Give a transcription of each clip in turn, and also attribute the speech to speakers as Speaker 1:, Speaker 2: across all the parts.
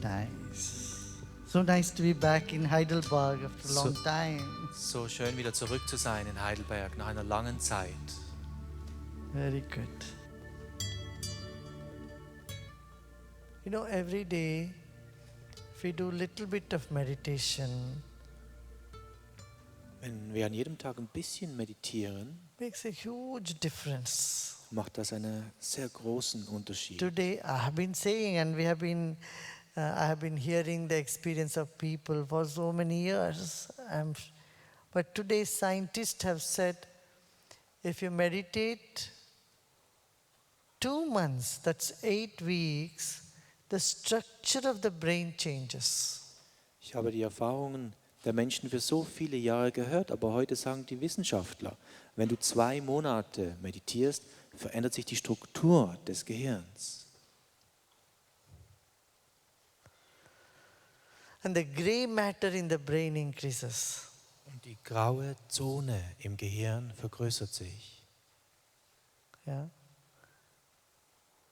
Speaker 1: nice. So nice to be back in Heidelberg after a long time.
Speaker 2: So schön wieder zurück zu sein in Heidelberg nach einer langen Zeit.
Speaker 1: Very good. You know, every day, if we do a little bit of meditation,
Speaker 2: Wenn wir an jedem Tag ein bisschen meditieren,
Speaker 1: makes a huge difference.
Speaker 2: macht das einen sehr großen Unterschied.
Speaker 1: Today, I have been saying, and I have been hearing the experience of people for so many years. But today, scientists have said, if you meditate 2 months, that's 8 weeks, the structure of the brain changes.
Speaker 2: Ich habe die Erfahrungen der Menschen für so viele Jahre gehört, aber heute sagen die Wissenschaftler, wenn du 2 Monate meditierst, verändert sich die Struktur des Gehirns.
Speaker 1: And the gray matter in the brain increases.
Speaker 2: Und die graue Zone im Gehirn vergrößert sich.
Speaker 1: Yeah.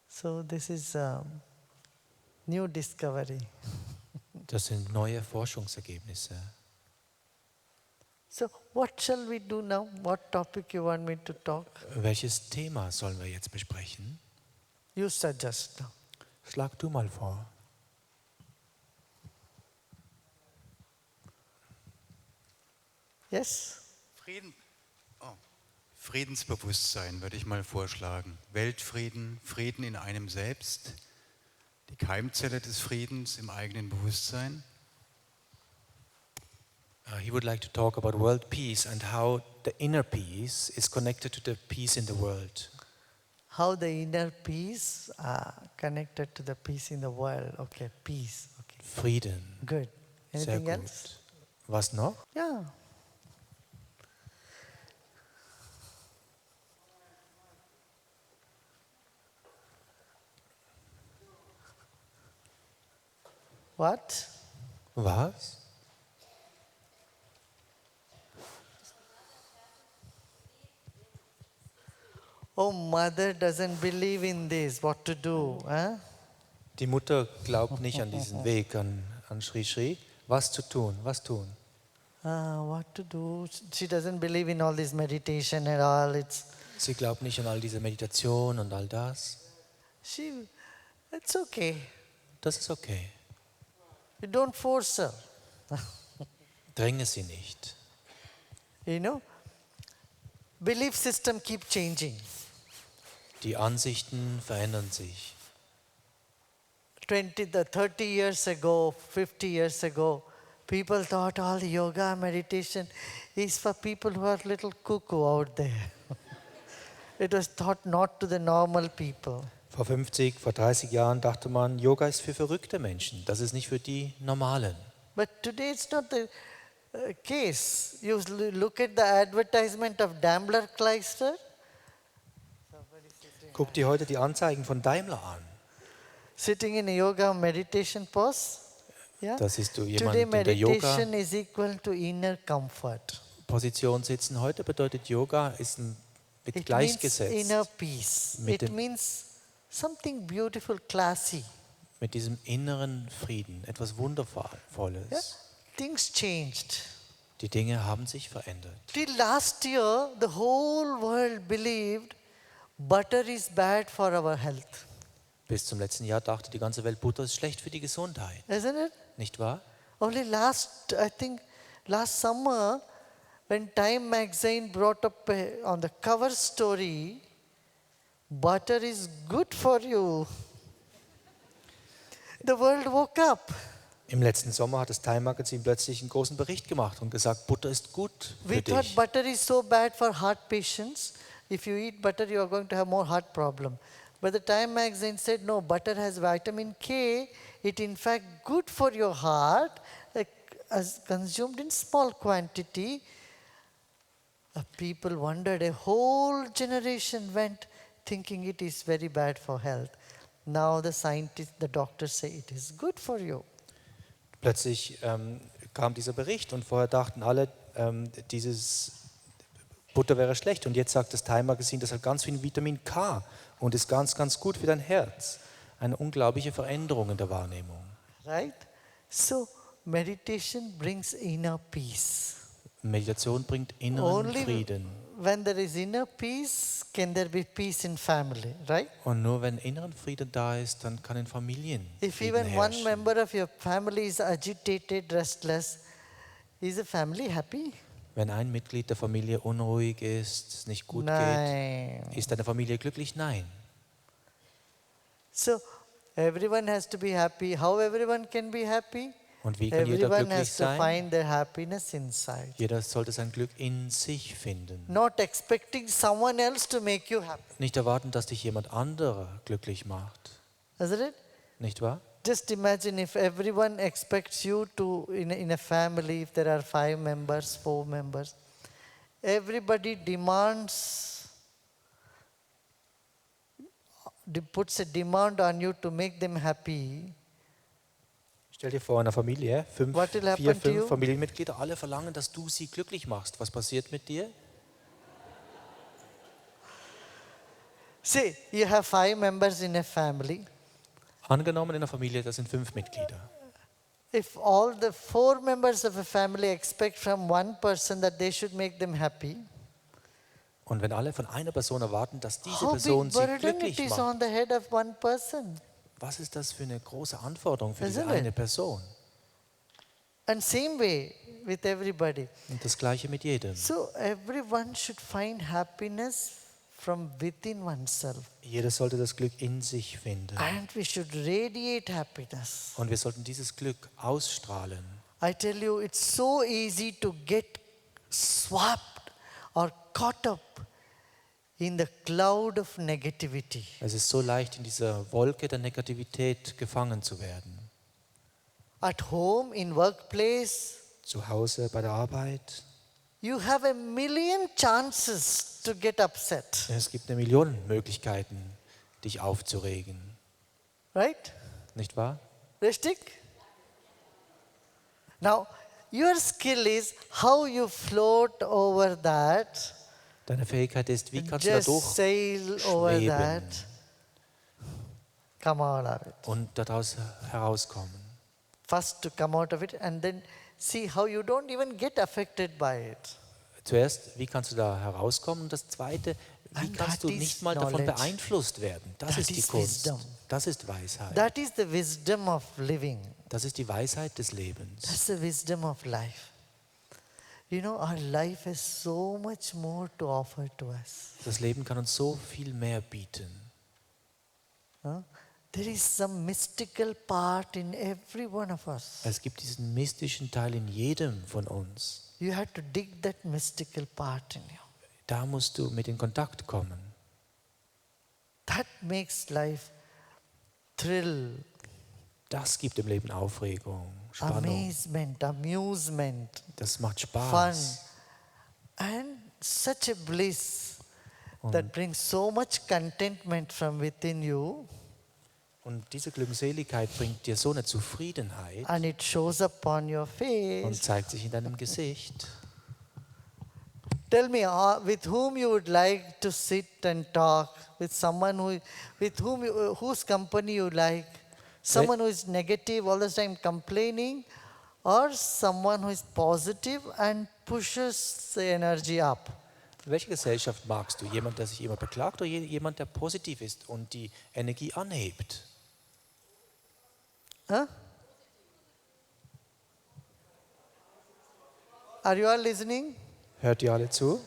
Speaker 1: So this is new discovery.
Speaker 2: Das sind neue Forschungsergebnisse.
Speaker 1: So what shall we do now? What topic you want me to talk?
Speaker 2: Welches Thema sollen wir jetzt besprechen?
Speaker 1: You suggest.
Speaker 2: Schlag du mal vor.
Speaker 1: Yes?
Speaker 3: Friedensbewusstsein würde ich mal vorschlagen. Weltfrieden, Frieden in einem selbst, die Keimzelle des Friedens im eigenen Bewusstsein.
Speaker 2: He would like to talk about world peace and how the inner peace is connected to the peace in the world.
Speaker 1: How the inner peace connected to the peace in the world. Okay, peace. Okay.
Speaker 2: Frieden.
Speaker 1: Good.
Speaker 2: Sehr
Speaker 1: Anything
Speaker 2: gut.
Speaker 1: else?
Speaker 2: Was noch?
Speaker 1: Yeah. What?
Speaker 2: Was?
Speaker 1: Oh, mother doesn't believe in this. What to do? Huh?
Speaker 2: Die Mutter glaubt nicht an diesen Weg, an Sri Sri. Was zu tun? Was tun?
Speaker 1: What to do? She doesn't believe in all this meditation and all.
Speaker 2: Sie glaubt nicht an all diese Meditation und all das.
Speaker 1: It's okay.
Speaker 2: Das ist okay.
Speaker 1: You don't force her.
Speaker 2: Dränge sie nicht.
Speaker 1: You know, belief system keep changing.
Speaker 2: Die Ansichten verändern sich.
Speaker 1: 30 years ago, 50 years ago, people thought all yoga, meditation is for people who are little cuckoo out there. It was thought not to the normal people.
Speaker 2: Vor 50, vor 30 Jahren dachte man, Yoga ist für verrückte Menschen. Das ist nicht für die Normalen.
Speaker 1: But today it's not the case. You look at the advertisement of Daimler Chrysler.
Speaker 2: Guck dir heute die Anzeigen von Daimler an.
Speaker 1: Sitting in a yoga meditation pose. Yeah?
Speaker 2: Da siehst du
Speaker 1: Today
Speaker 2: jemanden in der
Speaker 1: meditation is equal to inner comfort.
Speaker 2: Yoga-Position sitzen. Heute bedeutet Yoga ist mit
Speaker 1: It means
Speaker 2: gleichgesetzt
Speaker 1: inner peace.
Speaker 2: Mit
Speaker 1: It
Speaker 2: dem-
Speaker 1: means something beautiful, classy.
Speaker 2: mit diesem inneren Frieden, etwas Wundervolles.
Speaker 1: Yeah? Things changed.
Speaker 2: Die Dinge haben sich verändert.
Speaker 1: Till last year, the whole world believed butter is bad for our health.
Speaker 2: Bis zum letzten Jahr dachte die ganze Welt, Butter ist schlecht für die Gesundheit.
Speaker 1: Isn't it?
Speaker 2: Nicht wahr?
Speaker 1: Only last summer, when Time magazine brought up on the cover story, butter is good for you. The world woke up.
Speaker 2: Im letzten Sommer hat das Time Magazin plötzlich einen großen Bericht gemacht und gesagt, Butter ist gut
Speaker 1: We
Speaker 2: für
Speaker 1: thought
Speaker 2: dich.
Speaker 1: butter is so bad for heart patients. If you eat butter, you are going to have more heart problem. But the Time magazine said, no, butter has vitamin K. It in fact good for your heart, as consumed in small quantity. People wondered, a whole generation went thinking it is very bad for health. Now the scientists, the doctors say it is good for you.
Speaker 2: Plötzlich kam dieser Bericht und vorher dachten alle, dieses Butter wäre schlecht. Und jetzt sagt das Time Magazine, das hat ganz viel Vitamin K und ist ganz, ganz gut für dein Herz. Eine unglaubliche Veränderung in der Wahrnehmung.
Speaker 1: right? So meditation brings inner peace.
Speaker 2: Meditation bringt inneren
Speaker 1: Only
Speaker 2: Frieden.
Speaker 1: when there is inner peace can there be peace in family, right?
Speaker 2: Und nur wenn inneren Frieden da ist, dann kann in Familien
Speaker 1: If
Speaker 2: Frieden
Speaker 1: even one
Speaker 2: herrschen.
Speaker 1: member of your family is agitated, restless, is the family happy?
Speaker 2: Wenn ein Mitglied der Familie unruhig ist, es nicht gut geht,
Speaker 1: Nein.
Speaker 2: ist deine Familie glücklich? Nein.
Speaker 1: So everyone has to be happy. How everyone can be happy?
Speaker 2: Und wie kann jeder
Speaker 1: Everyone
Speaker 2: glücklich
Speaker 1: has to
Speaker 2: sein?
Speaker 1: find their happiness inside.
Speaker 2: Jeder sollte sein Glück in sich finden.
Speaker 1: Not expecting someone else to make you happy.
Speaker 2: Nicht erwarten, dass dich jemand anderer glücklich macht.
Speaker 1: Isn't it?
Speaker 2: Nicht wahr?
Speaker 1: Just imagine if everyone expects you to, in a family, if there are 5 members, 4 members, everybody puts a demand on you to make them happy.
Speaker 2: Stell dir vor, in einer Familie,
Speaker 1: What will
Speaker 2: 4,
Speaker 1: happen to
Speaker 2: 5
Speaker 1: you?
Speaker 2: Familienmitglieder, alle verlangen, dass du sie glücklich machst. Was passiert mit dir?
Speaker 1: See, you have 5 members in a family.
Speaker 2: Angenommen, in einer Familie, das sind 5 Mitglieder.
Speaker 1: If all the 4 members of a family expect from one person that they should make them happy,
Speaker 2: Und wenn alle von einer Person erwarten, dass diese
Speaker 1: how
Speaker 2: Person
Speaker 1: big
Speaker 2: sie
Speaker 1: burden it
Speaker 2: glücklich
Speaker 1: is
Speaker 2: macht,
Speaker 1: on the head of one person.
Speaker 2: was ist das für eine große Anforderung für diese
Speaker 1: Isn't it?
Speaker 2: eine Person?
Speaker 1: And same way with everybody.
Speaker 2: Und das Gleiche mit jedem.
Speaker 1: So everyone should find happiness from within oneself.
Speaker 2: Jeder sollte das Glück in sich finden.
Speaker 1: And we should radiate happiness.
Speaker 2: Und wir sollten dieses Glück ausstrahlen.
Speaker 1: I tell you, it's so easy to get swapped or caught up in the cloud of negativity.
Speaker 2: Es ist so leicht, in dieser Wolke der Negativität gefangen zu werden.
Speaker 1: At home, in workplace,
Speaker 2: Zu Hause, bei der Arbeit.
Speaker 1: you have a million chances to get upset,
Speaker 2: Es gibt eine Million Möglichkeiten, dich aufzuregen.
Speaker 1: right?
Speaker 2: Nicht wahr?
Speaker 1: Richtig? Now, your skill is how you float over that,
Speaker 2: Deine Fähigkeit ist, wie kannst du
Speaker 1: just
Speaker 2: dadurch
Speaker 1: sail over
Speaker 2: schweben
Speaker 1: that, come out of it.
Speaker 2: und daraus herauskommen.
Speaker 1: First to come out of it and then see how you don't even get affected by it.
Speaker 2: Zuerst, wie kannst du da herauskommen? Und das Zweite, wie
Speaker 1: And
Speaker 2: kannst du
Speaker 1: that is
Speaker 2: nicht mal davon
Speaker 1: knowledge.
Speaker 2: beeinflusst werden? Das
Speaker 1: That
Speaker 2: ist die
Speaker 1: is
Speaker 2: Kunst.
Speaker 1: wisdom.
Speaker 2: Das ist Weisheit.
Speaker 1: That is the wisdom of living.
Speaker 2: Das ist die Weisheit des Lebens.
Speaker 1: That's the wisdom of life. You know, our life has so much more to offer to us.
Speaker 2: Das Leben kann uns so viel mehr bieten.
Speaker 1: Huh? There is some mystical part in every one of us.
Speaker 2: Es gibt diesen mystischen Teil in jedem von uns.
Speaker 1: You have to dig that mystical part in you.
Speaker 2: Da musst du mit in Kontakt kommen.
Speaker 1: That makes life thrill,
Speaker 2: Das gibt dem Leben Aufregung, Spannung.
Speaker 1: amazement, amusement,
Speaker 2: Das macht
Speaker 1: fun,
Speaker 2: Spaß.
Speaker 1: and such a bliss
Speaker 2: Und,
Speaker 1: that brings so much contentment from within you,
Speaker 2: und diese Glückseligkeit bringt dir so eine Zufriedenheit
Speaker 1: and it shows up on your
Speaker 2: und
Speaker 1: face.
Speaker 2: zeigt sich in deinem Gesicht.
Speaker 1: Tell me, with whom you would like to sit and talk, with someone whose company you like, someone who is negative, all the time complaining, or someone who is positive and pushes the energy up.
Speaker 2: Welche Gesellschaft magst du? Jemand, der sich immer beklagt oder jemand, der positiv ist und die Energie anhebt?
Speaker 1: Huh? Are you all listening?
Speaker 2: Hört ihr alle zu?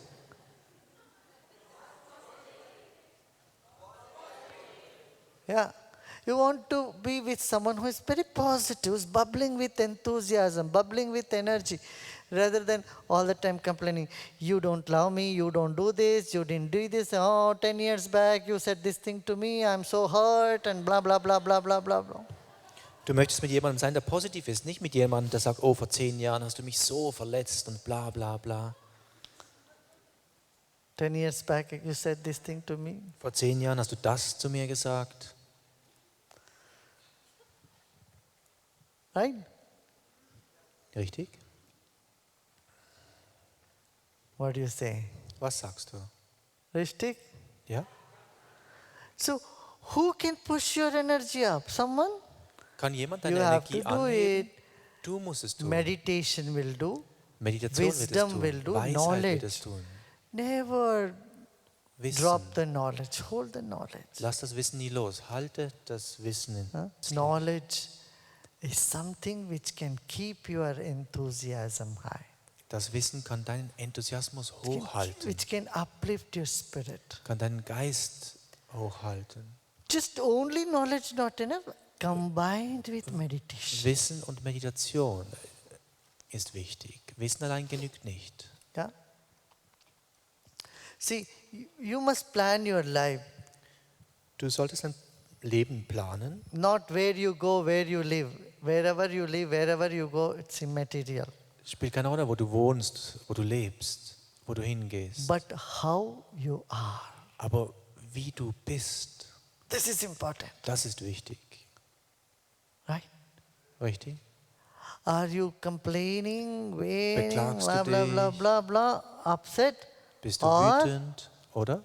Speaker 1: Yeah. You want to be with someone who is very positive, who is bubbling with enthusiasm, bubbling with energy, rather than all the time complaining, you don't love me, you don't do this, you didn't do this, oh, 10 years back you said this thing to me, I'm so hurt, and blah, blah, blah, blah, blah, blah, blah.
Speaker 2: Du möchtest mit jemandem sein, der positiv ist, nicht mit jemandem, der sagt, oh, vor 10 Jahren hast du mich so verletzt und bla bla bla.
Speaker 1: 10 years back you said this thing to me.
Speaker 2: Vor 10 Jahren hast du das zu mir gesagt.
Speaker 1: Right?
Speaker 2: Richtig?
Speaker 1: What do you say?
Speaker 2: Was sagst du?
Speaker 1: Richtig?
Speaker 2: Ja?
Speaker 1: So, who can push your energy up? Someone?
Speaker 2: Kann jemand
Speaker 1: You
Speaker 2: deine
Speaker 1: have to
Speaker 2: Energie
Speaker 1: do
Speaker 2: anheben?
Speaker 1: it.
Speaker 2: Du musst es tun.
Speaker 1: Meditation will do.
Speaker 2: Meditation wird es
Speaker 1: Wisdom will
Speaker 2: tun.
Speaker 1: do.
Speaker 2: Weisheit wird es
Speaker 1: Knowledge.
Speaker 2: tun.
Speaker 1: Never
Speaker 2: Wissen.
Speaker 1: drop the knowledge. Hold the knowledge.
Speaker 2: Lass das Wissen nie los. Halte das Wissen in.
Speaker 1: Huh? Knowledge is something which can keep your enthusiasm high.
Speaker 2: Das Wissen kann deinen Enthusiasmus hochhalten,
Speaker 1: Which can uplift your spirit.
Speaker 2: kann deinen Geist hochhalten.
Speaker 1: Just only knowledge not enough. Combined with meditation.
Speaker 2: Wissen und Meditation ist wichtig. Wissen allein genügt nicht.
Speaker 1: Yeah. See, you must plan your life.
Speaker 2: Du solltest dein Leben planen,
Speaker 1: Not where you go, where you live. Wherever you live, wherever you go, it's immaterial.
Speaker 2: spielt keine Rolle, wo du wohnst, wo du lebst, wo du hingehst.
Speaker 1: But how you are.
Speaker 2: Aber wie du bist,
Speaker 1: This is important.
Speaker 2: das ist wichtig.
Speaker 1: Right?
Speaker 2: Richtig?
Speaker 1: Are you complaining, wailing,
Speaker 2: Beklagst du
Speaker 1: blah, blah, blah,
Speaker 2: dich?
Speaker 1: blah, blah, upset?
Speaker 2: Bist du
Speaker 1: Or
Speaker 2: wütend, oder?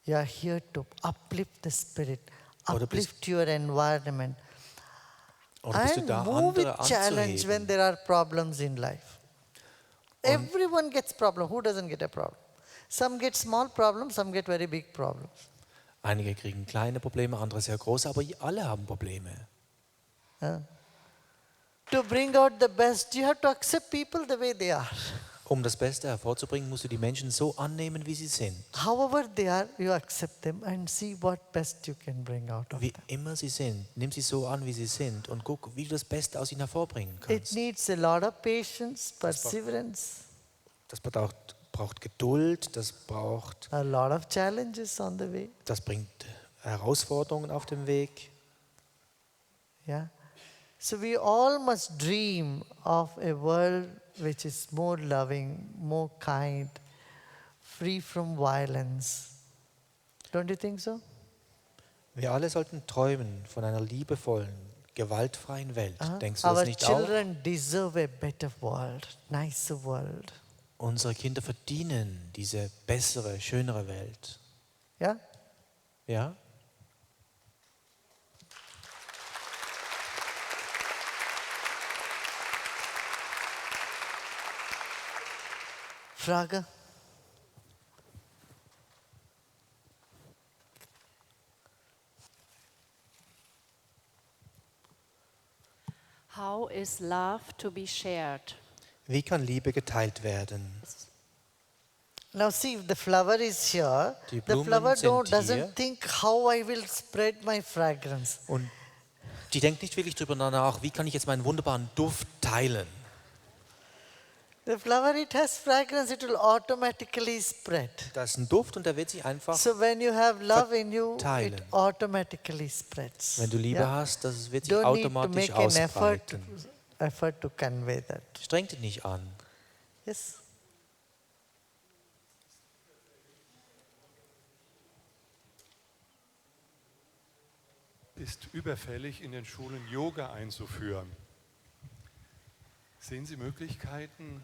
Speaker 1: you are here to uplift the spirit,
Speaker 2: Oder
Speaker 1: uplift your environment,
Speaker 2: Oder bist du
Speaker 1: and
Speaker 2: da,
Speaker 1: move with
Speaker 2: andere
Speaker 1: challenge when
Speaker 2: anzuheben?
Speaker 1: there are problems in life. Everyone gets problem. Who doesn't get a problem? Some get small problems, some get very big problems.
Speaker 2: Einige kriegen kleine Probleme, andere sehr große, aber alle haben Probleme.
Speaker 1: To bring out the best, you have to accept people the way they are.
Speaker 2: Um das Beste hervorzubringen, musst du die Menschen so annehmen, wie sie sind.
Speaker 1: However they are, you accept them and see what best you can bring out of
Speaker 2: Wie
Speaker 1: them.
Speaker 2: immer sie sind. Nimm sie so an, wie sie sind und guck, wie du das Beste aus ihnen hervorbringen
Speaker 1: It
Speaker 2: kannst.
Speaker 1: needs a lot of patience, perseverance,
Speaker 2: Das braucht Geduld, das
Speaker 1: a lot of challenges on the way.
Speaker 2: das bringt Herausforderungen auf dem Weg.
Speaker 1: Yeah. So we all must dream of a world which is more loving, more kind, free from violence. Don't you think so?
Speaker 2: Wir alle sollten träumen von einer liebevollen, gewaltfreien Welt. Denkst du
Speaker 1: Our
Speaker 2: das nicht auch?
Speaker 1: children deserve a better world, nicer world.
Speaker 2: Unsere Kinder verdienen diese bessere, schönere Welt.
Speaker 1: Yeah?
Speaker 2: Ja?
Speaker 1: Frage?
Speaker 4: How is love to be shared?
Speaker 2: Wie kann Liebe geteilt werden?
Speaker 1: Now see, if the flower is here,
Speaker 2: Die
Speaker 1: the
Speaker 2: Blumen
Speaker 1: flower
Speaker 2: sind hier.
Speaker 1: doesn't think how I will spread my fragrance.
Speaker 2: Und die denkt nicht wirklich darüber nach, wie kann ich jetzt meinen wunderbaren Duft teilen.
Speaker 1: The flower, it has fragrance, it will automatically spread.
Speaker 2: Da ist ein Duft und der wird sich einfach,
Speaker 1: So when you have love in you, it
Speaker 2: verteilen.
Speaker 1: automatically spreads.
Speaker 2: wenn du Liebe
Speaker 1: Yeah?
Speaker 2: hast, das wird sich
Speaker 1: Don't need to
Speaker 2: automatisch
Speaker 1: make an
Speaker 2: ausbreiten.
Speaker 1: effort to convey that.
Speaker 2: Streng dich nicht an.
Speaker 1: Yes.
Speaker 5: Ist überfällig, in den Schulen Yoga einzuführen. Sehen Sie Möglichkeiten,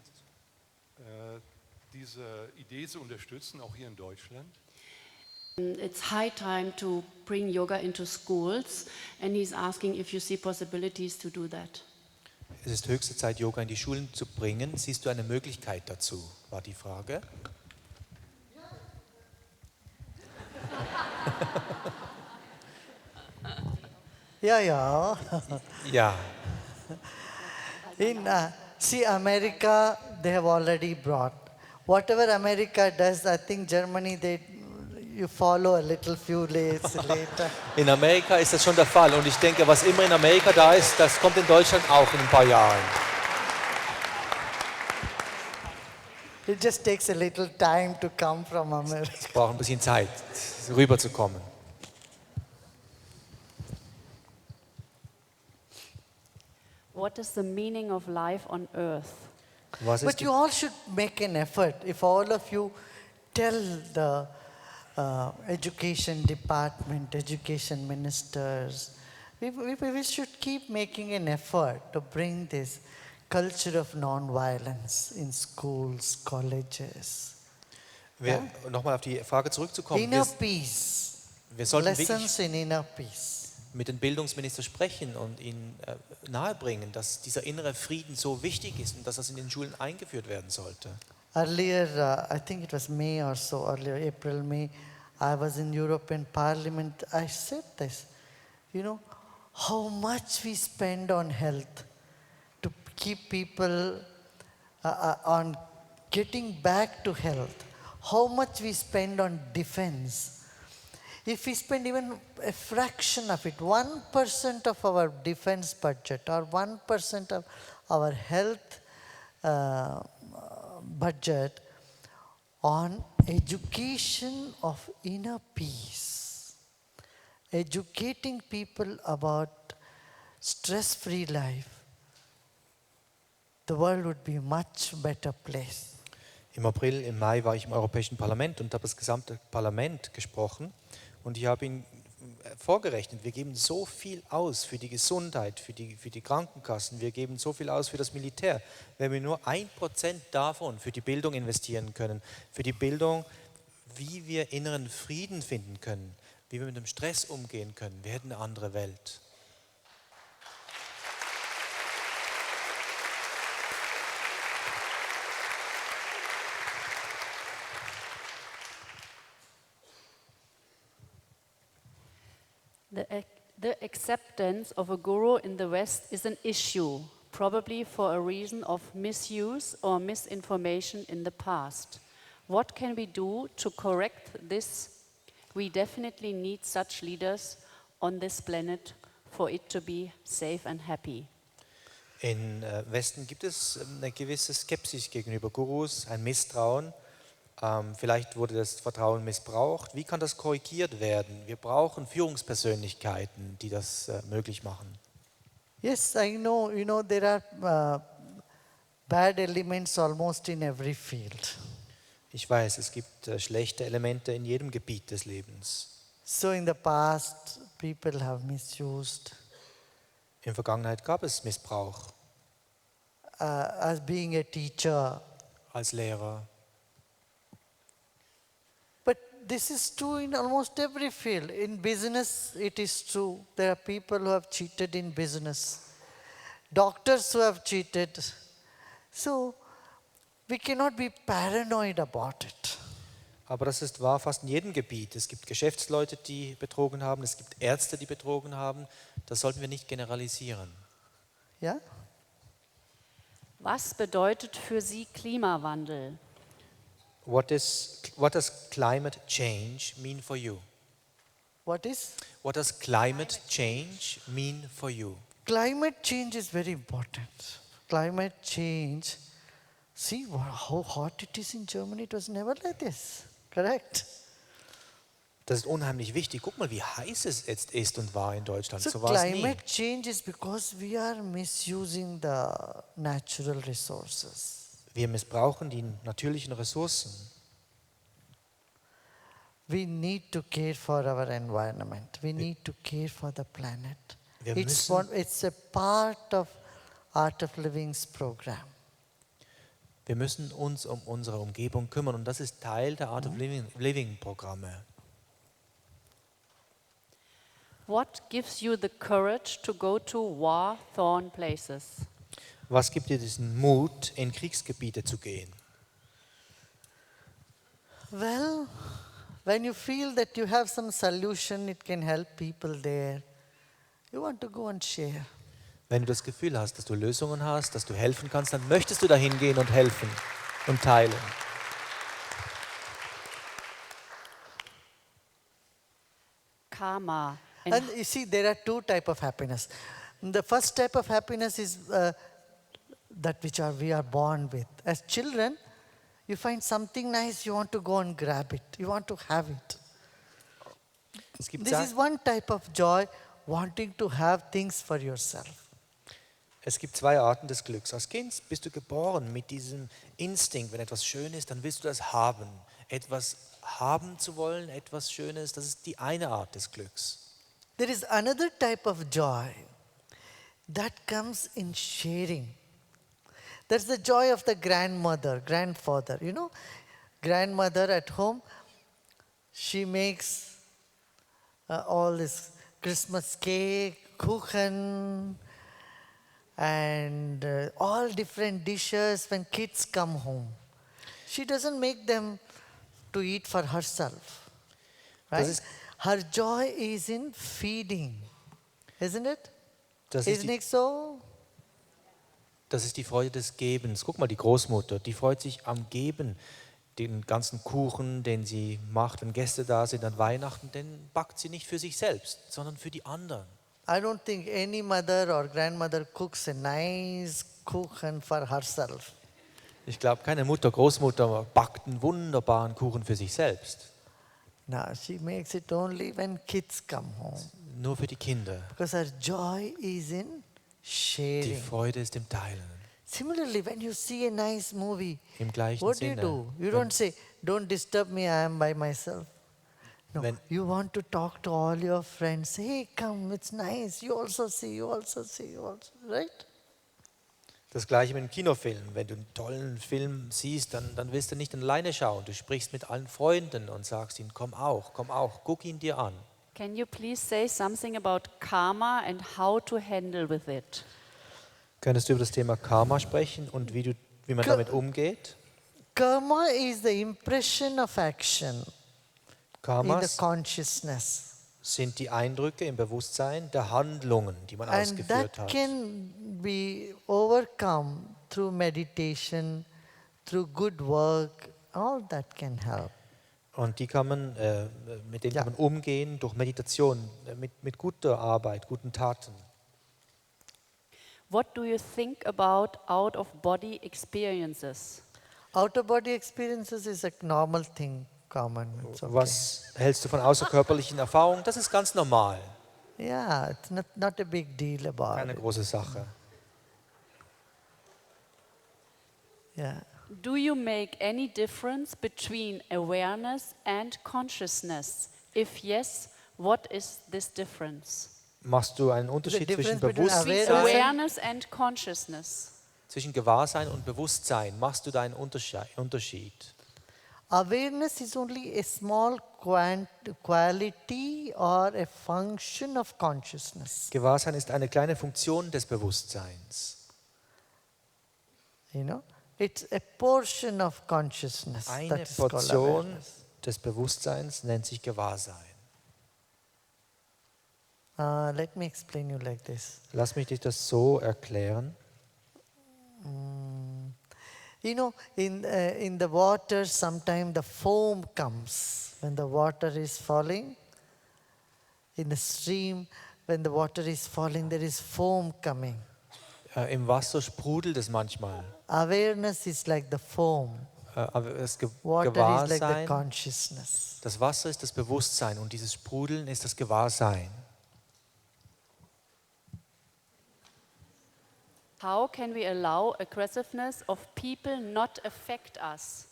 Speaker 5: diese Idee zu unterstützen, auch hier in Deutschland?
Speaker 4: It's high time to bring yoga into schools, and he's asking if you see possibilities to do that.
Speaker 2: Es ist höchste Zeit, Yoga in die Schulen zu bringen. Siehst du eine Möglichkeit dazu, war die Frage.
Speaker 1: Yeah, yeah.
Speaker 2: Ja,
Speaker 1: In see, America, they have already brought. Whatever America does, I think Germany, you follow a little few days later.
Speaker 2: in Amerika ist das schon der Fall. Und ich denke, was immer in Amerika da ist, das kommt in Deutschland auch in ein paar Jahren.
Speaker 1: It just takes a little time to come from America.
Speaker 2: Es braucht ein bisschen Zeit, rüberzukommen.
Speaker 4: What is the meaning of life on earth?
Speaker 2: Was ist
Speaker 1: But you all should make an effort. If all of you tell the education department, education ministers, we should keep making an effort to bring this culture of non-violence in schools, colleges.
Speaker 2: Nochmal auf die Frage zurückzukommen.
Speaker 1: Inner peace.
Speaker 2: Wir sollten wirklich
Speaker 1: Lessons in inner peace.
Speaker 2: mit den Bildungsministern sprechen und ihnen nahebringen, dass dieser innere Frieden so wichtig ist und dass das in den Schulen eingeführt werden sollte.
Speaker 1: Earlier, I think it was May or so, earlier April, May, I was in European Parliament. I said this, how much we spend on health to keep people on getting back to health, how much we spend on defense. If we spend even a fraction of it, 1% of our defense budget or 1% of our health budget on education of inner peace, educating people about stress-free life, the world would be a much better place.
Speaker 2: Im April, im Mai war ich im Europäischen Parlament und habe das gesamte Parlament gesprochen und ich habe ihn vorgerechnet, wir geben so viel aus für die Gesundheit, für die Krankenkassen, wir geben so viel aus für das Militär. Wenn wir nur 1% davon für die Bildung investieren können, für die Bildung, wie wir inneren Frieden finden können, wie wir mit dem Stress umgehen können, wir hätten eine andere Welt.
Speaker 4: The acceptance of a guru in the West is an issue, probably for a reason of misuse or misinformation in the past. What can we do to correct this? We definitely need such leaders on this planet for it to be safe and happy.
Speaker 2: Im Westen gibt es eine gewisse Skepsis gegenüber Gurus, ein Misstrauen. Vielleicht wurde das Vertrauen missbraucht. Wie kann das korrigiert werden? Wir brauchen Führungspersönlichkeiten, die das möglich machen.
Speaker 1: Yes, I know, there are bad elements almost in every field.
Speaker 2: Ich weiß, es gibt schlechte Elemente in jedem Gebiet des Lebens.
Speaker 1: So in the past, people have misused.
Speaker 2: In der Vergangenheit gab es Missbrauch.
Speaker 1: As being a teacher.
Speaker 2: Als Lehrer.
Speaker 1: But this is true in almost every field. In business, it is true. There are people who have cheated in business. Doctors who have cheated. So, we cannot be paranoid about it.
Speaker 2: Aber das ist wahr fast in jedem Gebiet. Es gibt Geschäftsleute, die betrogen haben. Es gibt Ärzte, die betrogen haben. Das sollten wir nicht generalisieren.
Speaker 1: Ja?
Speaker 4: Was bedeutet für Sie Klimawandel?
Speaker 2: What does climate change mean for you?
Speaker 1: What does
Speaker 2: climate change mean for you?
Speaker 1: Climate change is very important. Climate change, see how hot it is in Germany. It was never like this. Correct?
Speaker 2: Das ist unheimlich wichtig. Guck mal, wie heiß es jetzt ist und war in Deutschland.
Speaker 1: So
Speaker 2: So war es nie.
Speaker 1: climate change is because we are misusing the natural resources.
Speaker 2: Wir missbrauchen die natürlichen Ressourcen.
Speaker 1: We need to care for our environment. We need to care for the planet. It's a part of Art of Living's program.
Speaker 2: Wir müssen uns um unsere Umgebung kümmern und das ist Teil der Art of Living Programme.
Speaker 4: What gives you the courage to go to war-torn places?
Speaker 2: Was gibt dir diesen Mut, in Kriegsgebiete zu gehen?
Speaker 1: Well, when you feel that you have some solution, it can help people there. You want to go and share.
Speaker 2: Wenn du das Gefühl hast, dass du Lösungen hast, dass du helfen kannst, dann möchtest du dahin gehen und helfen und teilen.
Speaker 4: Karma.
Speaker 1: And you see, there are two types of happiness. The first type of happiness is that which we are born with. As children, you find something nice, you want to go and grab it. You want to have it. This is one type of joy, wanting to have things for yourself.
Speaker 2: Es gibt zwei Arten des Glücks. Als Kind bist du geboren mit diesem Instinkt, wenn etwas schön ist, dann willst du das haben. Etwas haben zu wollen, etwas Schönes, das ist die eine Art des Glücks.
Speaker 1: There is another type of joy that comes in sharing. That's the joy of the grandmother, grandfather. Grandmother at home, she makes all this Christmas cake, kuchen, and all different dishes when kids come home. She doesn't make them to eat for herself, right?
Speaker 2: ist-
Speaker 1: Her joy is in feeding, isn't it?
Speaker 2: Das ist,
Speaker 1: Isn't
Speaker 2: die,
Speaker 1: it so?
Speaker 2: das ist die Freude des Gebens. Guck mal, die Großmutter, die freut sich am Geben. Den ganzen Kuchen, den sie macht, wenn Gäste da sind an Weihnachten, den backt sie nicht für sich selbst, sondern für die anderen.
Speaker 1: I don't think any mother or grandmother cooks a nice kuchen for herself.
Speaker 2: Ich glaube, keine Mutter, Großmutter backt einen wunderbaren Kuchen für sich selbst.
Speaker 1: No, she makes it only when kids come home.
Speaker 2: Nur für die Kinder.
Speaker 1: Because her joy is in
Speaker 2: Die
Speaker 1: sharing.
Speaker 2: Freude ist im Teilen.
Speaker 1: Similarly, when you see a nice movie,
Speaker 2: Im gleichen
Speaker 1: what do you
Speaker 2: Sinne.
Speaker 1: do? You don't say, don't disturb me, I am by myself. No,
Speaker 2: Wenn-
Speaker 1: you want to talk to all your friends. Hey, come, it's nice. You also see, you also see, you also, right?
Speaker 2: Das gleiche mit dem Kinofilm. Wenn du einen tollen Film siehst, dann willst du nicht alleine schauen. Du sprichst mit allen Freunden und sagst ihnen, komm auch, guck ihn dir an.
Speaker 4: Can you please say something about karma and how to handle with it?
Speaker 2: Könntest du über das Thema Karma sprechen und wie man
Speaker 1: Ka-
Speaker 2: damit umgeht?
Speaker 1: Karma is the impression of action in the
Speaker 2: Karmas
Speaker 1: consciousness.
Speaker 2: sind die Eindrücke im Bewusstsein der Handlungen, die man
Speaker 1: And
Speaker 2: ausgeführt
Speaker 1: that
Speaker 2: hat.
Speaker 1: can be overcome through meditation, through good work. All that can help.
Speaker 2: Und mit denen
Speaker 1: Ja.
Speaker 2: kann man umgehen durch Meditation, mit guter Arbeit, guten Taten.
Speaker 4: What do you think about out-of-body experiences?
Speaker 1: Out-of-body experiences is a normal thing, common. It's okay.
Speaker 2: Was hältst du von außerkörperlichen Erfahrungen? Das ist ganz normal,
Speaker 1: Yeah, it's not a big deal about
Speaker 2: keine
Speaker 1: it.
Speaker 2: große Sache.
Speaker 1: Yeah.
Speaker 4: Do you make any difference between awareness and consciousness? If yes, what is this difference?
Speaker 2: Machst du einen Unterschied zwischen
Speaker 1: difference between
Speaker 2: Bewusstsein,
Speaker 4: Awareness and consciousness.
Speaker 2: zwischen Gewahrsein und Bewusstsein? Machst du da einen Unterschied?
Speaker 1: Awareness is only a small quality or a function of consciousness.
Speaker 2: Gewahrsein ist eine kleine Funktion des Bewusstseins.
Speaker 1: You know, it's a portion of consciousness
Speaker 2: Eine
Speaker 1: that is called
Speaker 2: Portion
Speaker 1: awareness.
Speaker 2: des Bewusstseins nennt sich Gewahrsein.
Speaker 1: Let me explain you like this.
Speaker 2: Lass mich dir das so erklären.
Speaker 1: You know, in the water, sometimes the foam comes when the water is falling. In the stream, when the water is falling, there is foam coming.
Speaker 2: Im Wasser sprudelt es manchmal.
Speaker 1: Awareness is like the foam.
Speaker 2: Aber das
Speaker 1: Water is like the
Speaker 2: Gewahrsein,
Speaker 1: consciousness.
Speaker 2: das Wasser ist das Bewusstsein und dieses Sprudeln ist das Gewahrsein.
Speaker 4: How can we allow aggressiveness of people not affect us?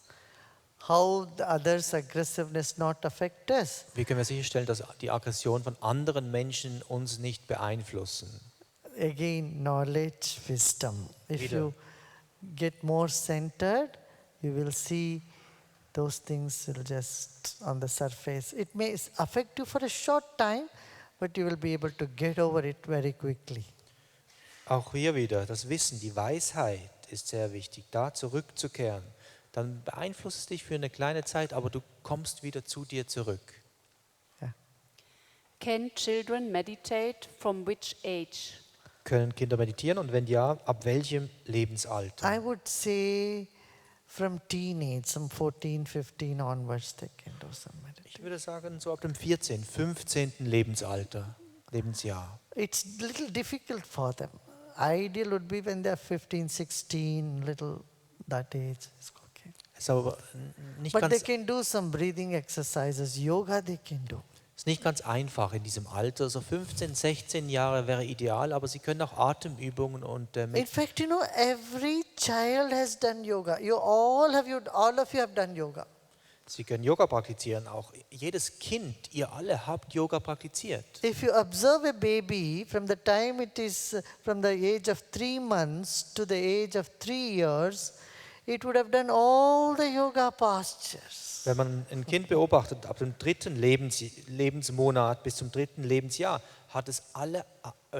Speaker 1: How the others' aggressiveness not affect us?
Speaker 2: Wie können wir sicherstellen, dass die Aggression von anderen Menschen uns nicht beeinflussen?
Speaker 1: Again, knowledge, wisdom. If
Speaker 2: Wieder.
Speaker 1: you get more centered, you will see those things will just on the surface. It may affect you for a short time, but you will be able to get over it very quickly.
Speaker 2: Auch hier wieder, das Wissen, die Weisheit ist sehr wichtig, da zurückzukehren. Dann beeinflusst es dich für eine kleine Zeit, aber du kommst wieder zu dir zurück.
Speaker 4: Can children meditate from which age?
Speaker 2: Können Kinder meditieren und wenn ja, ab welchem Lebensalter?
Speaker 1: I would say from teenage, some 14, 15 onwards, they can do some meditation.
Speaker 2: Ich würde sagen, so ab dem 14., 15. Lebensjahr.
Speaker 1: It's a little difficult for them. Ideal would be when they're 15, 16, little that age is okay.
Speaker 2: Ist aber nicht
Speaker 1: But they
Speaker 2: ganz,
Speaker 1: can do some breathing exercises, yoga they can do.
Speaker 2: ist nicht ganz einfach in diesem Alter. So 15, 16 Jahre wäre ideal, aber sie können auch Atemübungen und
Speaker 1: In fact, you know, every child has done yoga. All of you have done yoga.
Speaker 2: Sie können Yoga praktizieren. Auch jedes Kind, ihr alle habt Yoga praktiziert.
Speaker 1: If you observe a baby from the time it is from the age of 3 months to the age of 3 years, it would have done all the yoga postures.
Speaker 2: Wenn man ein Kind beobachtet, ab dem 3. Lebensmonat bis zum 3. Lebensjahr, hat es alle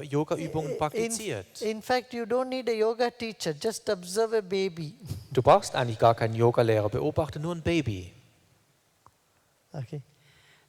Speaker 2: Yoga-Übungen praktiziert.
Speaker 1: In fact, you don't need a yoga teacher, just observe a baby.
Speaker 2: Du brauchst eigentlich gar keinen Yogalehrer, beobachte nur ein Baby.
Speaker 1: Okay.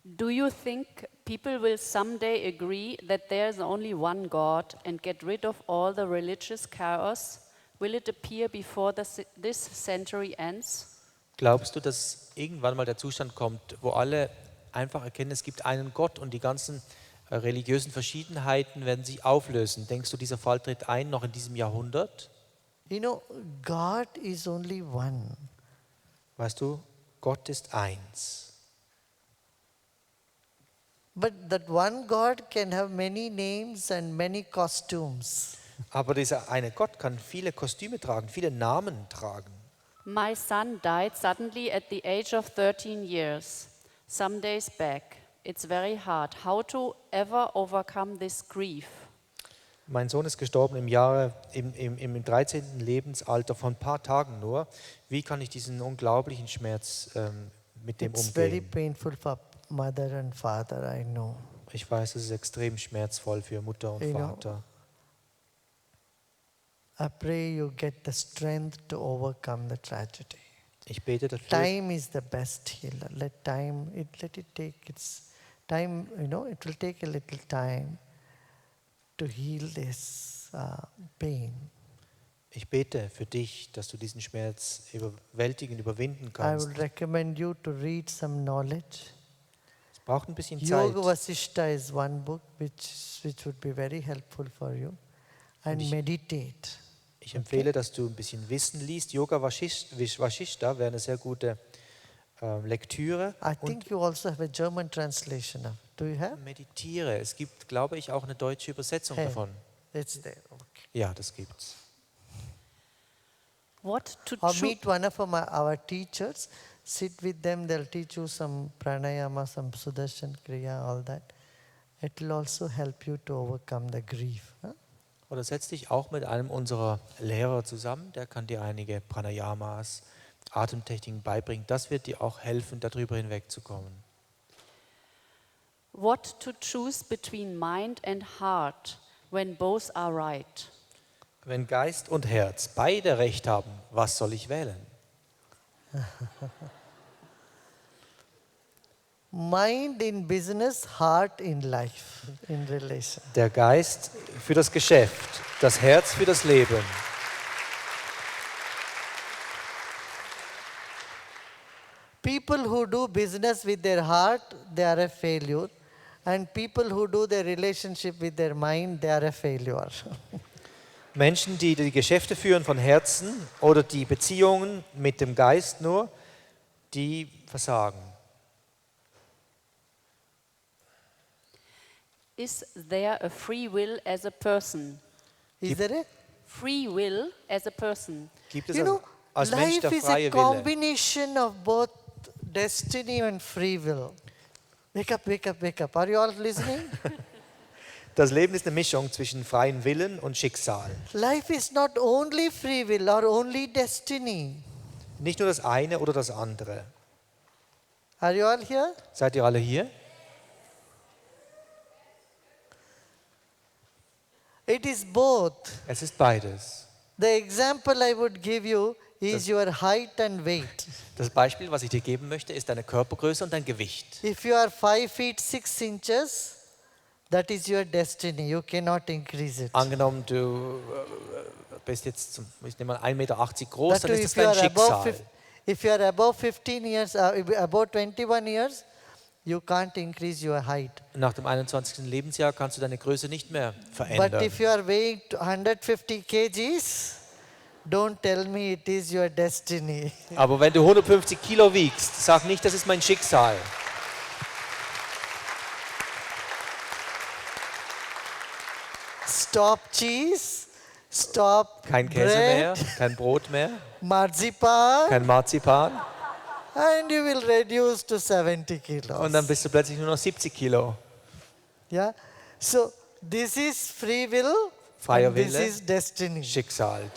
Speaker 4: Do you think people will someday agree that there is only one God and get rid of all the religious chaos? Will it appear before this century ends?
Speaker 2: Glaubst du, dass irgendwann mal der Zustand kommt, wo alle einfach erkennen, es gibt einen Gott und die ganzen religiösen Verschiedenheiten werden sich auflösen? Denkst du, dieser Fall tritt ein noch in diesem Jahrhundert?
Speaker 1: You know, God is only one.
Speaker 2: Weißt du, Gott ist eins.
Speaker 1: But that one God can have many names and many costumes.
Speaker 2: Aber dieser eine Gott kann viele Kostüme tragen, viele Namen tragen.
Speaker 4: My son died suddenly at the age of 13 years, some days back. It's very hard. How to ever overcome this grief?
Speaker 2: Mein Sohn ist gestorben im 13. Lebensalter von ein paar Tagen nur. Wie kann ich diesen unglaublichen Schmerz mit dem
Speaker 1: It's very
Speaker 2: umgehen?
Speaker 1: painful for mother and father, I know.
Speaker 2: Ich weiß, es ist extrem schmerzvoll für Mutter und
Speaker 1: You know,
Speaker 2: Vater.
Speaker 1: I pray you get the strength to overcome the tragedy.
Speaker 2: Ich bete dafür.
Speaker 1: Time is the best healer. Let it take its time, you know, it will take a little time to heal this pain.
Speaker 2: Ich bete für dich, dass du diesen Schmerz überwinden
Speaker 1: I
Speaker 2: kannst.
Speaker 1: would recommend you to read some knowledge.
Speaker 2: Es braucht ein bisschen Zeit.
Speaker 1: Yoga Vasishta is one book which would be very helpful for you. And meditate.
Speaker 2: Ich empfehle, dass du ein bisschen Wissen liest. Yoga Vasishta wäre eine sehr gute Lektüre.
Speaker 1: I think you also have a German translation of. Do you have?
Speaker 2: Und meditiere. Es gibt, glaube ich, auch eine deutsche Übersetzung
Speaker 1: Hey,
Speaker 2: davon.
Speaker 1: it's there. Okay.
Speaker 2: Ja, das gibt's.
Speaker 4: What to
Speaker 1: Or
Speaker 4: choose?
Speaker 1: meet one of our teachers, sit with them, they'll teach you some pranayama, some Sudarshan Kriya, all that. It will also help you to overcome the grief. Huh?
Speaker 2: Oder setz dich auch mit einem unserer Lehrer zusammen, der kann dir einige Pranayamas, Atemtechniken beibringen. Das wird dir auch helfen, darüber hinwegzukommen.
Speaker 4: What to choose between mind and heart when both are right?
Speaker 2: Wenn Geist und Herz beide Recht haben, was soll ich wählen?
Speaker 1: Mind in business, heart in life, in relation.
Speaker 2: Der Geist für das Geschäft, das Herz für das Leben.
Speaker 1: People who do business with their heart, they are a failure. And people who do their relationship with their mind, they are a failure.
Speaker 2: Menschen, die die Geschäfte führen von Herzen oder die Beziehungen mit dem Geist nur, die versagen.
Speaker 4: Is there a free will as a person?
Speaker 1: Is there a?
Speaker 4: Free will as a person.
Speaker 2: Gibt es
Speaker 1: You know,
Speaker 2: als Mensch
Speaker 1: life
Speaker 2: der
Speaker 1: is a
Speaker 2: freie Wille?
Speaker 1: combination of both destiny and free will. Wake up, wake up, wake up. Are you all listening?
Speaker 2: Das Leben ist eine Mischung zwischen freien Willen und Schicksal.
Speaker 1: Life is not only free will or only destiny.
Speaker 2: Nicht nur das eine oder das andere.
Speaker 1: Are you all here?
Speaker 2: Seid ihr alle hier?
Speaker 1: It is both.
Speaker 2: Es ist beides.
Speaker 1: The example I would give you is your height and weight.
Speaker 2: Das Beispiel, was ich dir geben möchte, ist deine Körpergröße und dein Gewicht.
Speaker 1: If you are 5 feet 6 inches, that is your destiny. You cannot increase it.
Speaker 2: Angenommen, du bist jetzt, ich nehme mal 1,80 Meter groß,
Speaker 1: That
Speaker 2: dann
Speaker 1: too,
Speaker 2: ist das dein Schicksal.
Speaker 1: if you are above 15 years, about 21 years, you can't increase your height.
Speaker 2: Nach dem 21. Lebensjahr kannst du deine Größe nicht mehr
Speaker 1: But
Speaker 2: verändern.
Speaker 1: if you are weighing 150 kgs, don't tell me it is your destiny.
Speaker 2: Aber wenn du 150 Kilo wiegst, sag nicht, das ist mein Schicksal.
Speaker 1: Stop cheese, stop
Speaker 2: Kein Käse mehr,
Speaker 1: bread,
Speaker 2: kein Brot mehr,
Speaker 1: marzipan,
Speaker 2: kein Marzipan.
Speaker 1: and you will reduce to 70 kilos.
Speaker 2: Und dann bist du plötzlich nur noch 70 Kilo.
Speaker 1: Yeah. So this is free will,
Speaker 2: Freier
Speaker 1: and this
Speaker 2: Wille.
Speaker 1: is destiny.
Speaker 2: Schicksal.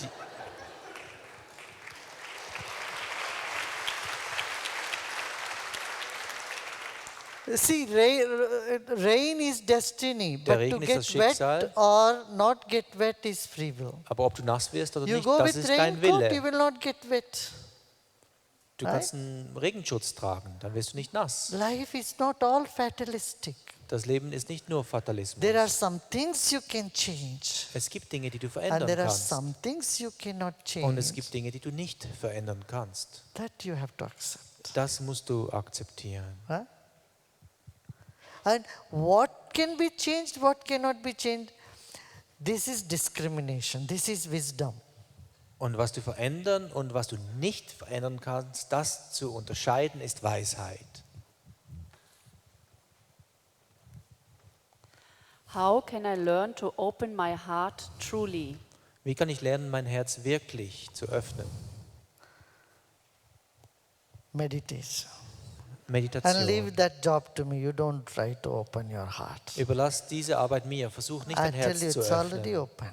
Speaker 1: See, rain is destiny,
Speaker 2: Der
Speaker 1: but to
Speaker 2: Regen ist das
Speaker 1: get wet
Speaker 2: Schicksal.
Speaker 1: or not get wet is free will.
Speaker 2: Aber ob du nass wirst oder
Speaker 1: You
Speaker 2: nicht,
Speaker 1: go
Speaker 2: das
Speaker 1: with
Speaker 2: ist dein
Speaker 1: raincoat, you
Speaker 2: Wille.
Speaker 1: will not get wet.
Speaker 2: Du kannst einen Regenschutz tragen, dann wirst du nicht nass.
Speaker 1: Life is not all fatalistic.
Speaker 2: Das Leben ist nicht nur
Speaker 1: There are
Speaker 2: Fatalismus.
Speaker 1: some things you can change,
Speaker 2: Es gibt Dinge, die du
Speaker 1: and
Speaker 2: verändern
Speaker 1: there are
Speaker 2: kannst.
Speaker 1: some things you cannot
Speaker 2: Und es
Speaker 1: change.
Speaker 2: gibt Dinge, die du nicht verändern kannst.
Speaker 1: That you have to accept.
Speaker 2: Das musst du akzeptieren.
Speaker 1: Huh? And what can be changed, what cannot be changed? This is discrimination. This is wisdom.
Speaker 2: Und was du verändern und was du nicht verändern kannst, das zu unterscheiden, ist Weisheit.
Speaker 4: How can I learn to open my heart truly?
Speaker 2: Wie kann ich lernen, mein Herz wirklich zu öffnen?
Speaker 1: Meditation. And
Speaker 2: Meditation.
Speaker 1: leave that job to me. You don't try to open your heart.
Speaker 2: Überlass diese Arbeit mir. Versuch nicht
Speaker 1: I
Speaker 2: dein
Speaker 1: tell
Speaker 2: Herz
Speaker 1: you,
Speaker 2: zu
Speaker 1: it's already
Speaker 2: öffnen.
Speaker 1: open.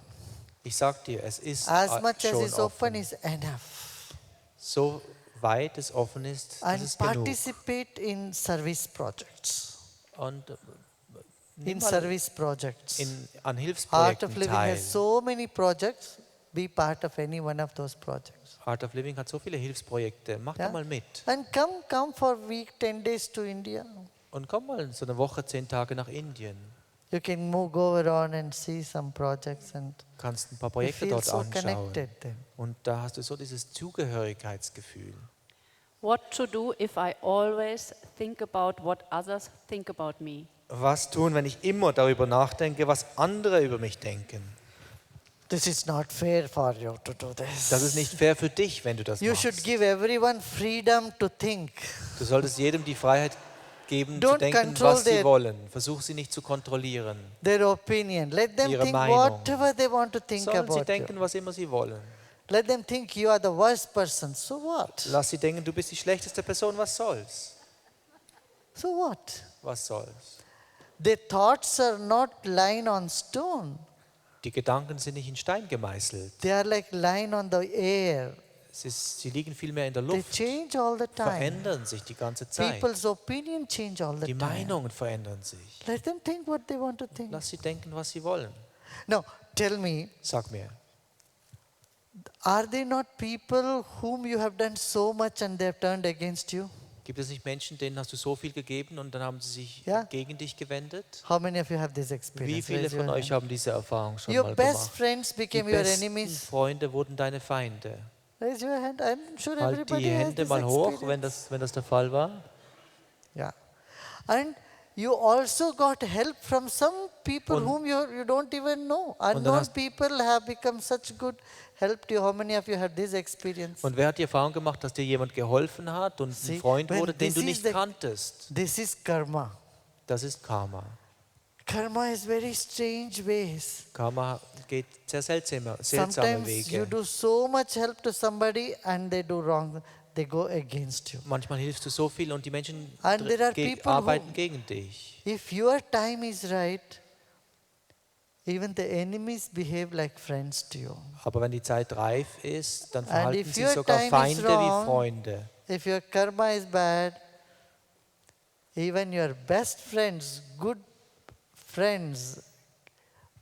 Speaker 2: Ich sag dir, es ist
Speaker 1: As much as
Speaker 2: schon
Speaker 1: is open
Speaker 2: offen.
Speaker 1: is enough.
Speaker 2: So weit es offen ist, das
Speaker 1: And
Speaker 2: ist genug.
Speaker 1: participate in service projects.
Speaker 2: Und nimm
Speaker 1: In
Speaker 2: mal
Speaker 1: service projects.
Speaker 2: an
Speaker 1: Art
Speaker 2: Hilfsprojekten
Speaker 1: of Living
Speaker 2: teil.
Speaker 1: has so many projects. Be part of any one of those projects.
Speaker 2: Art of Living hat so viele Hilfsprojekte. Mach
Speaker 1: Yeah?
Speaker 2: da mal mit.
Speaker 1: And come for a week, 10 days to India.
Speaker 2: Und komm mal so eine Woche, 10 Tage nach Indien.
Speaker 1: You can go around and see some projects and
Speaker 2: Kannst ein paar
Speaker 1: you
Speaker 2: Projekte
Speaker 1: feel
Speaker 2: dort
Speaker 1: so
Speaker 2: anschauen.
Speaker 1: connected then.
Speaker 2: Und da hast du so dieses Zugehörigkeitsgefühl.
Speaker 4: What to do if I always think about what others think about me?
Speaker 2: Was tun, wenn ich immer darüber nachdenke, was andere über mich denken?
Speaker 1: This is not fair for you to do this.
Speaker 2: Das ist nicht fair für dich, wenn du das
Speaker 1: You should
Speaker 2: machst.
Speaker 1: give everyone freedom to think.
Speaker 2: Du solltest jedem die Freiheit geben,
Speaker 1: Don't
Speaker 2: zu denken,
Speaker 1: control
Speaker 2: was sie
Speaker 1: their-
Speaker 2: wollen. Versuch sie nicht zu kontrollieren.
Speaker 1: Their opinion. Let them
Speaker 2: Ihre
Speaker 1: think
Speaker 2: Meinung.
Speaker 1: whatever they want to think
Speaker 2: Sollen sie
Speaker 1: about
Speaker 2: denken,
Speaker 1: you.
Speaker 2: was immer sie wollen.
Speaker 1: Let them think you are the worst person. So what?
Speaker 2: Lass sie denken, du bist die schlechteste Person. Was soll's?
Speaker 1: So what?
Speaker 2: Was soll's?
Speaker 1: Their thoughts are not lying on stone.
Speaker 2: Die Gedanken sind nicht in Stein gemeißelt.
Speaker 1: They are like lying on the air.
Speaker 2: Sie liegen vielmehr in der
Speaker 1: They
Speaker 2: Luft,
Speaker 1: change all the time.
Speaker 2: verändern sich die ganze Zeit.
Speaker 1: People's opinion change all the
Speaker 2: Die
Speaker 1: time.
Speaker 2: Meinungen verändern sich.
Speaker 1: Let them think what they want to think.
Speaker 2: Lass sie denken, was sie wollen.
Speaker 1: Now, tell me,
Speaker 2: Sag mir,
Speaker 1: are they not people whom you have done so much and they have turned against you?
Speaker 2: gibt es nicht Menschen, denen hast du so viel gegeben und dann haben sie sich
Speaker 1: Ja.
Speaker 2: gegen dich gewendet?
Speaker 1: How many of you have this
Speaker 2: Wie
Speaker 1: experience?
Speaker 2: viele
Speaker 1: Raise
Speaker 2: von
Speaker 1: your
Speaker 2: euch
Speaker 1: hand.
Speaker 2: haben diese Erfahrung schon
Speaker 1: Your
Speaker 2: mal
Speaker 1: best
Speaker 2: gemacht?
Speaker 1: friends
Speaker 2: Die
Speaker 1: became your
Speaker 2: besten
Speaker 1: enemies.
Speaker 2: Freunde wurden deine Feinde.
Speaker 1: Raise your hand. I'm sure
Speaker 2: Halt
Speaker 1: everybody
Speaker 2: die
Speaker 1: has
Speaker 2: Hände
Speaker 1: this
Speaker 2: mal hoch,
Speaker 1: experience.
Speaker 2: wenn das der Fall war.
Speaker 1: Yeah. And you also got help from some people
Speaker 2: Und-
Speaker 1: whom you don't even know.
Speaker 2: dann
Speaker 1: Unknown
Speaker 2: hast-
Speaker 1: people have become such good help to you. How many of you have this experience?
Speaker 2: Und wer hat die Erfahrung gemacht, dass dir jemand geholfen hat und
Speaker 1: See,
Speaker 2: ein Freund
Speaker 1: when
Speaker 2: wurde, den du
Speaker 1: this
Speaker 2: nicht
Speaker 1: is the-
Speaker 2: kanntest?
Speaker 1: This is karma.
Speaker 2: Das ist Karma.
Speaker 1: Karma is very strange ways.
Speaker 2: Karma geht sehr seltsame
Speaker 1: Sometimes you
Speaker 2: Wege.
Speaker 1: do so much help to somebody and they do wrong. They go against you.
Speaker 2: Manchmal hilfst du so viel und die Menschen
Speaker 1: And there are people
Speaker 2: arbeiten
Speaker 1: who-
Speaker 2: gegen dich.
Speaker 1: If your time is right, even the enemies behave like friends to you.
Speaker 2: Aber wenn die Zeit reif ist, dann
Speaker 1: And
Speaker 2: verhalten
Speaker 1: if
Speaker 2: sie
Speaker 1: your
Speaker 2: sogar
Speaker 1: time is
Speaker 2: Feinde wie
Speaker 1: wrong,
Speaker 2: Freunde.
Speaker 1: If your karma is bad, even your best friends, good friends,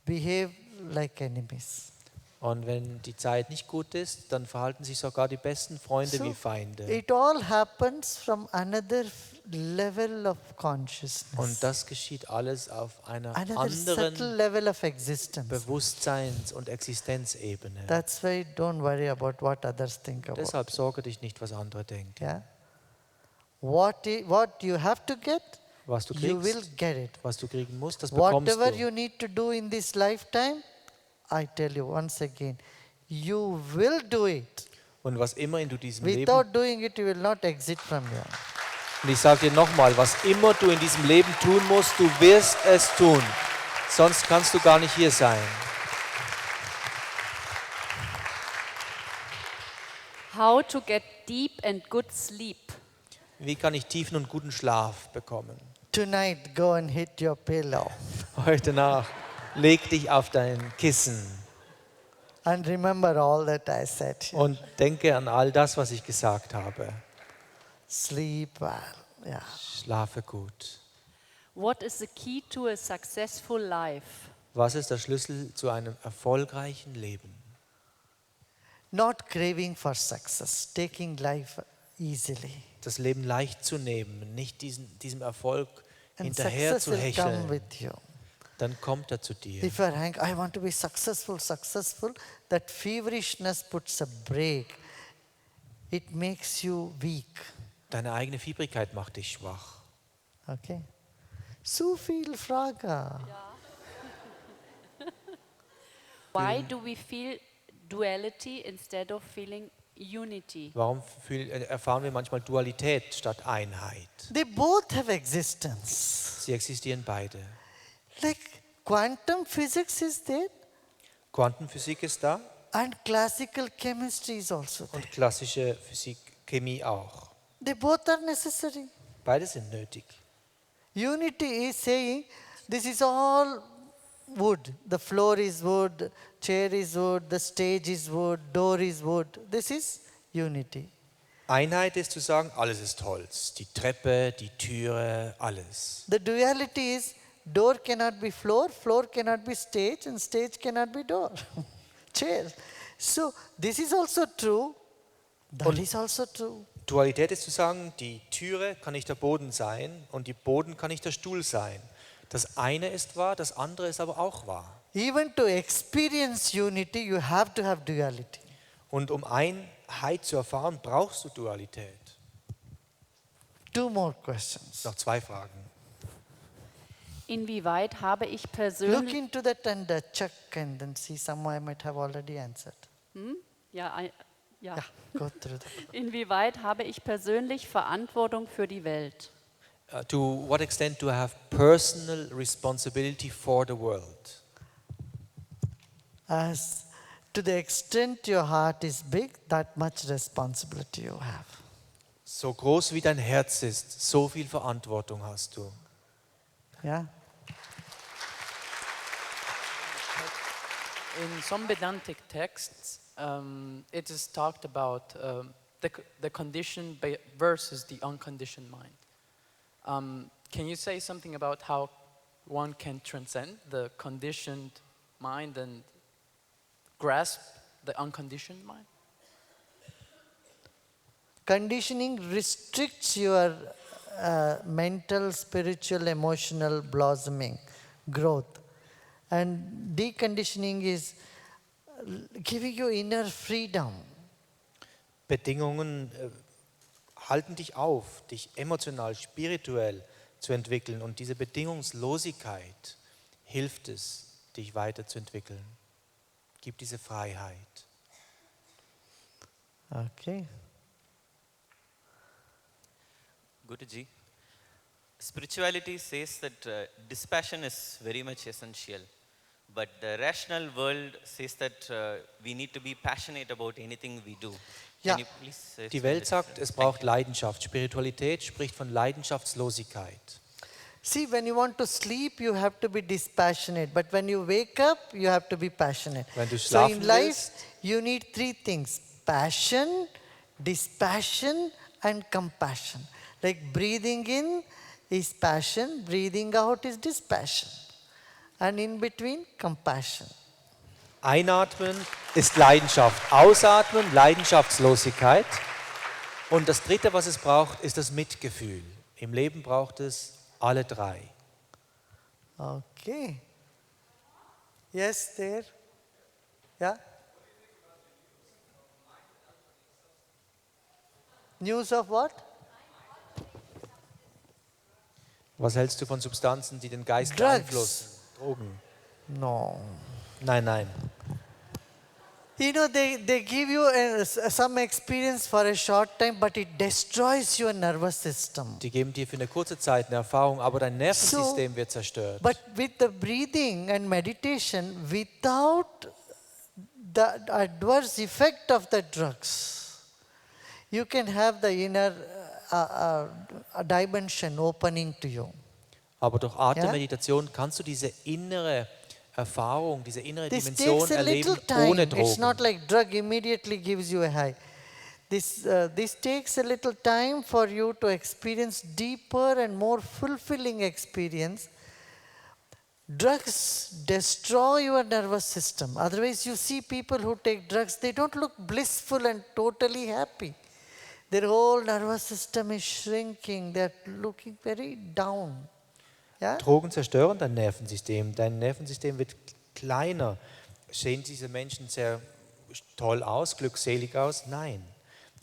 Speaker 1: behave like enemies.
Speaker 2: Und wenn die Zeit nicht gut ist, dann verhalten sich sogar die besten Freunde wie Feinde.
Speaker 1: It all happens from another level of
Speaker 2: Und
Speaker 1: consciousness,
Speaker 2: das geschieht alles auf einer
Speaker 1: another subtle
Speaker 2: anderen
Speaker 1: level of existence.
Speaker 2: Bewusstseins- und Existenzebene.
Speaker 1: That's why don't worry about what others think about.
Speaker 2: Deshalb sorge dich nicht, was andere denken.
Speaker 1: Yeah. What you have to get,
Speaker 2: Was du
Speaker 1: you will
Speaker 2: kriegst,
Speaker 1: get it.
Speaker 2: was du kriegen musst, das bekommst
Speaker 1: Whatever
Speaker 2: du.
Speaker 1: you need to do in this lifetime, I tell you once again, you will do it.
Speaker 2: Und was immer du in diesem
Speaker 1: Without
Speaker 2: Leben,
Speaker 1: doing it, you will not exit from here.
Speaker 2: und ich sage dir nochmal, was immer du in diesem Leben tun musst, du wirst es tun. Sonst kannst du gar nicht hier sein.
Speaker 4: How to get deep and good sleep?
Speaker 2: Wie kann ich tiefen und guten Schlaf bekommen?
Speaker 1: Tonight, go and hit your pillow
Speaker 2: Heute Nacht leg dich auf dein Kissen
Speaker 1: and remember all that I said here.
Speaker 2: und denke an all das, was ich gesagt habe.
Speaker 1: Sleep well. Yeah.
Speaker 2: Schlafe gut.
Speaker 4: What is the key to a successful life?
Speaker 2: Was ist der Schlüssel zu einem erfolgreichen Leben?
Speaker 1: Not craving for success, taking life easily.
Speaker 2: Das Leben leicht zu nehmen, nicht diesem Erfolg
Speaker 1: And
Speaker 2: hinterher
Speaker 1: success
Speaker 2: zu
Speaker 1: will come
Speaker 2: hecheln.
Speaker 1: with you.
Speaker 2: Dann kommt er zu dir.
Speaker 1: If you are hanging, I want to be successful, that feverishness puts a break. It makes you weak.
Speaker 2: Deine eigene Fiebrigkeit macht dich schwach.
Speaker 1: Okay? So viel Frage.
Speaker 4: Why do we feel duality instead of feeling unity?
Speaker 2: Warum erfahren wir manchmal Dualität statt Einheit?
Speaker 1: They both have existence.
Speaker 2: Sie existieren beide.
Speaker 1: Like quantum physics is there
Speaker 2: Quantenphysik ist da
Speaker 1: and classical chemistry is also there.
Speaker 2: und klassische Physik, Chemie auch.
Speaker 1: They both are necessary.
Speaker 2: Beide sind nötig.
Speaker 1: Unity is saying this is all wood. The floor is wood, chair is wood, the stage is wood, door is wood. This is unity.
Speaker 2: Einheit ist zu sagen, alles ist Holz. Die Treppe, die Türe, alles.
Speaker 1: The duality is door cannot be floor, floor cannot be stage, and stage cannot be door, chair. So this is also true. That is also true.
Speaker 2: Dualität ist zu sagen, die Türe kann nicht der Boden sein und die Boden kann nicht der Stuhl sein. Das eine ist wahr, das andere ist aber auch wahr.
Speaker 1: Even to experience unity, you have to have duality.
Speaker 2: Und um Einheit zu erfahren, brauchst du Dualität.
Speaker 1: Two more questions.
Speaker 2: Noch 2 Fragen.
Speaker 4: Inwieweit habe ich
Speaker 1: Look
Speaker 4: persönlich
Speaker 1: into that and check and then see some I might have already answered.
Speaker 4: ja,
Speaker 1: Yeah, go through that.
Speaker 4: Inwieweit habe ich persönlich Verantwortung für die Welt?
Speaker 2: To what extent do I have personal responsibility for the world?
Speaker 1: As to the extent your heart is big, that much responsibility you have.
Speaker 2: So groß wie dein Herz ist, so viel Verantwortung hast du.
Speaker 1: Yeah.
Speaker 6: In some Vedantic texts, it is talked about the conditioned versus the unconditioned mind. Can you say something about how one can transcend the conditioned mind and grasp the unconditioned mind?
Speaker 1: Conditioning restricts your mental, spiritual, emotional blossoming, growth. And deconditioning is giving you inner freedom.
Speaker 2: Bedingungen halten dich auf, dich emotional, spirituell zu entwickeln. Und diese Bedingungslosigkeit hilft es, dich weiterzuentwickeln. Gibt diese Freiheit.
Speaker 1: Okay.
Speaker 7: Guruji, spirituality says that dispassion is very much essential, but the rational world says that we need to be passionate about anything we do.
Speaker 1: Ja.
Speaker 7: Can you please
Speaker 2: Die
Speaker 7: explain
Speaker 2: Welt
Speaker 7: this?
Speaker 2: sagt, es braucht Leidenschaft. Spiritualität spricht von Leidenschaftslosigkeit.
Speaker 1: See, when you want to sleep, you have to be dispassionate. But when you wake up, you have to be passionate.
Speaker 2: Wenn du
Speaker 1: So in
Speaker 2: schlafen
Speaker 1: life,
Speaker 2: willst,
Speaker 1: you need 3 things: passion, dispassion, and compassion. Like breathing in is passion, breathing out is dispassion. And in between, compassion.
Speaker 2: Einatmen ist Leidenschaft, Ausatmen Leidenschaftslosigkeit. Und das Dritte, was es braucht, ist das Mitgefühl. Im Leben braucht es alle 3.
Speaker 1: Okay. Yes, there. Yeah? News of what?
Speaker 2: Was hältst du von Substanzen, die den Geist
Speaker 1: Drugs.
Speaker 2: beeinflussen? Drogen?
Speaker 1: No.
Speaker 2: Nein, nein.
Speaker 1: You know, they give you some experience for a short time, but it destroys your nervous system.
Speaker 2: Die geben dir für eine kurze Zeit eine Erfahrung, aber dein Nervensystem wird zerstört.
Speaker 1: But with the breathing and meditation, without the adverse effect of the drugs, you can have the inner dimension opening to you.
Speaker 2: Aber durch Atemmeditation kannst du diese innere Erfahrung, diese innere
Speaker 1: This
Speaker 2: Dimension
Speaker 1: takes a
Speaker 2: erleben
Speaker 1: little time.
Speaker 2: ohne
Speaker 1: It's not
Speaker 2: Drogen.
Speaker 1: like drug immediately gives you a high. This takes a little time for you to experience deeper and more fulfilling experience. Drugs destroy your nervous system. Otherwise, you see people who take drugs, they don't look blissful and totally happy. Their whole nervous system is shrinking. They're looking very down. Ja?
Speaker 2: Drogen zerstören dein Nervensystem. Dein Nervensystem wird kleiner. Sehen diese Menschen sehr toll aus, glückselig aus? Nein.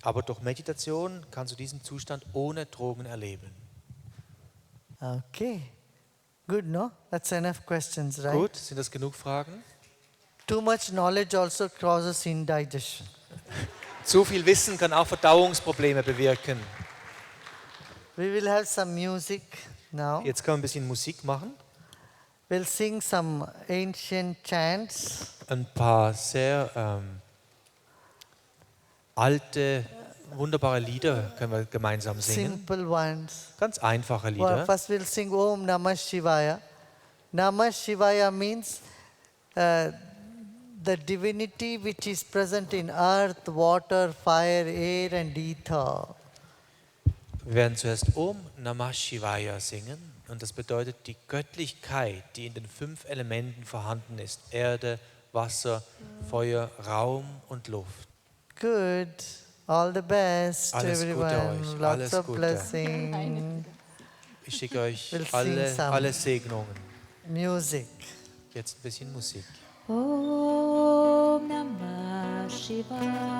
Speaker 2: Aber durch Meditation kannst du diesen Zustand ohne Drogen erleben.
Speaker 1: Okay. Good, no? That's enough questions, right?
Speaker 2: Gut, sind das genug Fragen?
Speaker 1: Too much knowledge also causes indigestion.
Speaker 2: Zu viel Wissen kann auch Verdauungsprobleme bewirken.
Speaker 1: We will have some music now.
Speaker 2: Jetzt können wir ein bisschen Musik machen.
Speaker 1: We'll sing some ancient chants.
Speaker 2: Ein paar sehr alte, wunderbare Lieder können wir gemeinsam singen.
Speaker 1: Simple ones.
Speaker 2: Ganz einfache
Speaker 1: Well,
Speaker 2: Lieder.
Speaker 1: first we'll sing Om Namah Shivaya. Namah Shivaya means the divinity which is present in earth, water, fire, air and ether.
Speaker 2: Wir werden zuerst Om Namah Shivaya singen und das bedeutet die Göttlichkeit, die in den 5 Elementen vorhanden ist. Erde, Wasser, Feuer, Raum und Luft.
Speaker 1: Good. All the best,
Speaker 2: Alles Gute
Speaker 1: everyone.
Speaker 2: euch.
Speaker 1: Lots
Speaker 2: Alles
Speaker 1: of
Speaker 2: Gute.
Speaker 1: blessings.
Speaker 2: Ich schicke euch
Speaker 1: We'll sing
Speaker 2: alle
Speaker 1: some.
Speaker 2: Segnungen.
Speaker 1: Music.
Speaker 2: Jetzt ein bisschen Musik.
Speaker 8: Om Namah Shivaya.